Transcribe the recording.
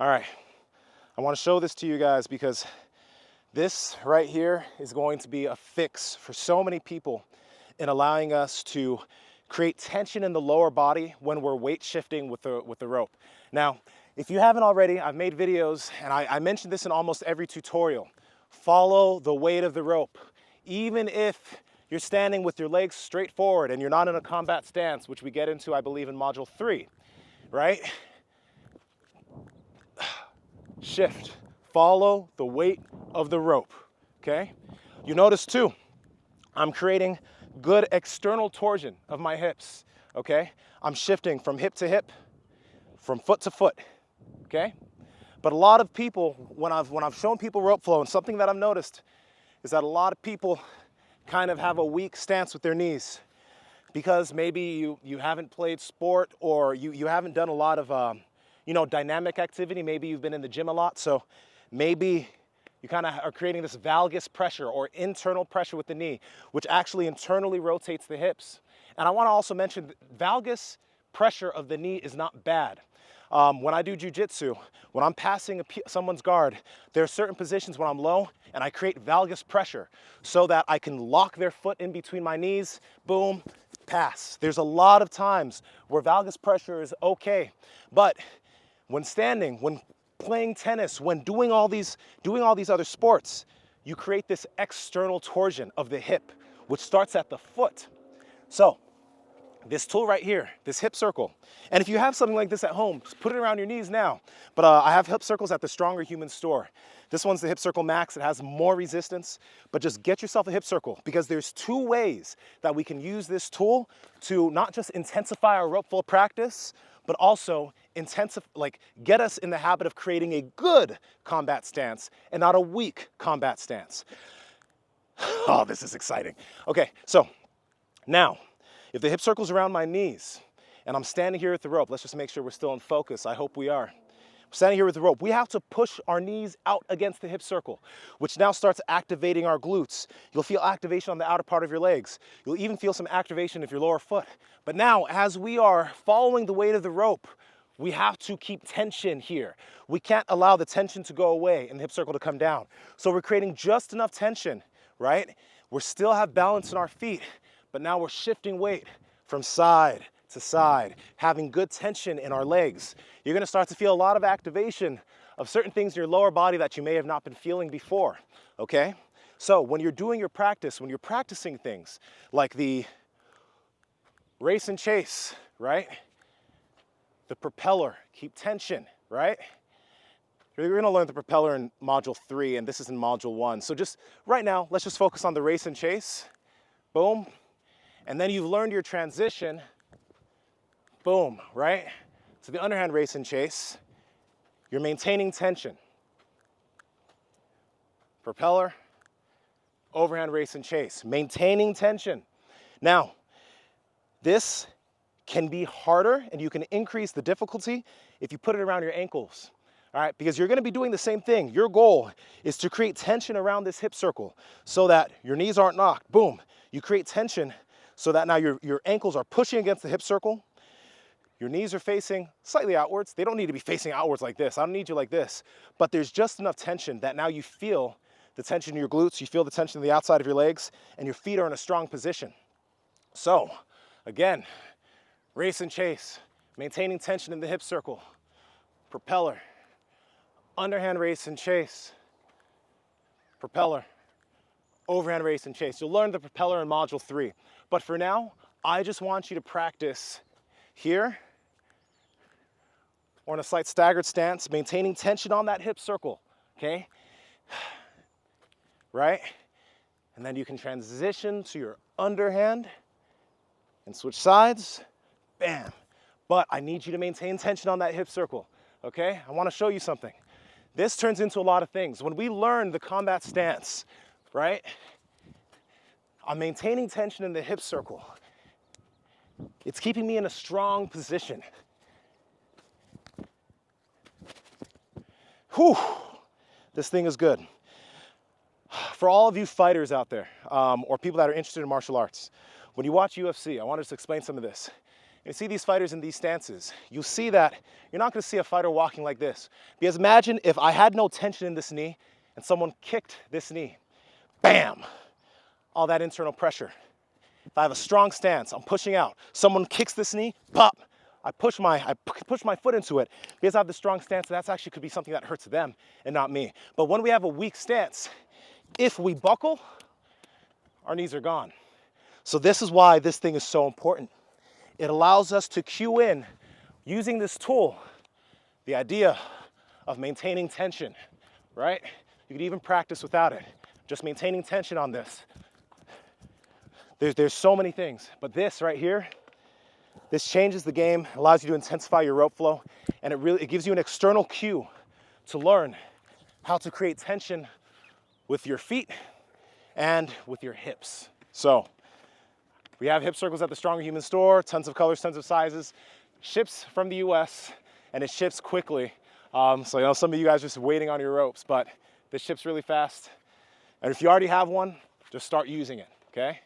All right, I want to show this to you guys because this right here is going to be a fix for so many people in allowing us to create tension in the lower body when we're weight shifting with the rope. Now, if you haven't already, I've made videos and I mentioned this in almost every tutorial. Follow the weight of the rope. Even if you're standing with your legs straight forward and you're not in a combat stance, which we get into, I believe, in module 3, right? Shift. Follow the weight of the rope, okay? You notice too, I'm creating good external torsion of my hips, okay? I'm shifting from hip to hip, from foot to foot, okay? But a lot of people, when I've shown people rope flow, and something that I've noticed is that a lot of people kind of have a weak stance with their knees because maybe you haven't played sport or you haven't done a lot of dynamic activity. Maybe you've been in the gym a lot, so maybe you kind of are creating this valgus pressure or internal pressure with the knee, which actually internally rotates the hips. And I want to also mention that valgus pressure of the knee is not bad. When I do jiu-jitsu, when I'm passing someone's guard, there are certain positions when I'm low and I create valgus pressure so that I can lock their foot in between my knees, boom, pass. There's a lot of times where valgus pressure is okay, but when standing, when playing tennis, when doing all these other sports, you create this external torsion of the hip, which starts at the foot. So this tool right here, this hip circle, and if you have something like this at home, just put it around your knees now. But I have hip circles at the Stronger Human store. This one's the Hip Circle Max. It has more resistance, but just get yourself a hip circle because there's 2 ways that we can use this tool to not just intensify our rope flow practice, but also get us in the habit of creating a good combat stance and not a weak combat stance. Oh, this is exciting. Okay, so now, if the hip circle's around my knees and I'm standing here with the rope, let's just make sure we're still in focus. I hope we are. Standing here with the rope, we have to push our knees out against the hip circle, which now starts activating our glutes. You'll feel activation on the outer part of your legs. You'll even feel some activation of your lower foot. But now, as we are following the weight of the rope, we have to keep tension here. We can't allow the tension to go away and the hip circle to come down. So we're creating just enough tension, right? We still have balance in our feet, but now we're shifting weight from side to side, having good tension in our legs. You're gonna start to feel a lot of activation of certain things in your lower body that you may have not been feeling before, okay? So when you're doing your practice, when you're practicing things like the race and chase, right? The propeller, keep tension, right? You're gonna learn the propeller in module 3 and this is in module 1. So just right now, let's just focus on the race and chase, boom. And then you've learned your transition, boom, right? So the underhand race and chase, you're maintaining tension. Propeller, overhand race and chase, maintaining tension. Now, this can be harder and you can increase the difficulty if you put it around your ankles, all right? Because you're gonna be doing the same thing. Your goal is to create tension around this hip circle so that your knees aren't knocked, boom. You create tension so that now your ankles are pushing against the hip circle. Your knees are facing slightly outwards. They don't need to be facing outwards like this. I don't need you like this. But there's just enough tension that now you feel the tension in your glutes, you feel the tension in the outside of your legs, and your feet are in a strong position. So, again, race and chase, maintaining tension in the hip circle, propeller, underhand race and chase, propeller, overhand race and chase. You'll learn the propeller in module 3. But for now, I just want you to practice here or in a slight staggered stance, maintaining tension on that hip circle, okay? Right? And then you can transition to your underhand and switch sides, bam. But I need you to maintain tension on that hip circle, okay? I wanna show you something. This turns into a lot of things. When we learn the combat stance, right? I'm maintaining tension in the hip circle. It's keeping me in a strong position. Whew, this thing is good. For all of you fighters out there, or people that are interested in martial arts, when you watch UFC, I want to just explain some of this. You see these fighters in these stances, you'll see that you're not gonna see a fighter walking like this. Because imagine if I had no tension in this knee and someone kicked this knee, bam, all that internal pressure. If I have a strong stance, I'm pushing out, someone kicks this knee, pop, I push my foot into it. Because I have the strong stance, that's actually could be something that hurts them and not me. But when we have a weak stance, if we buckle, our knees are gone. So this is why this thing is so important. It allows us to cue in, using this tool, the idea of maintaining tension, right? You could even practice without it. Just maintaining tension on this. There's so many things, but this right here, this changes the game, allows you to intensify your rope flow, and it gives you an external cue to learn how to create tension with your feet and with your hips. So we have hip circles at the Stronger Human store, tons of colors, tons of sizes. Ships from the US, and it ships quickly. So some of you guys are just waiting on your ropes, but this ships really fast. And if you already have one, just start using it, okay?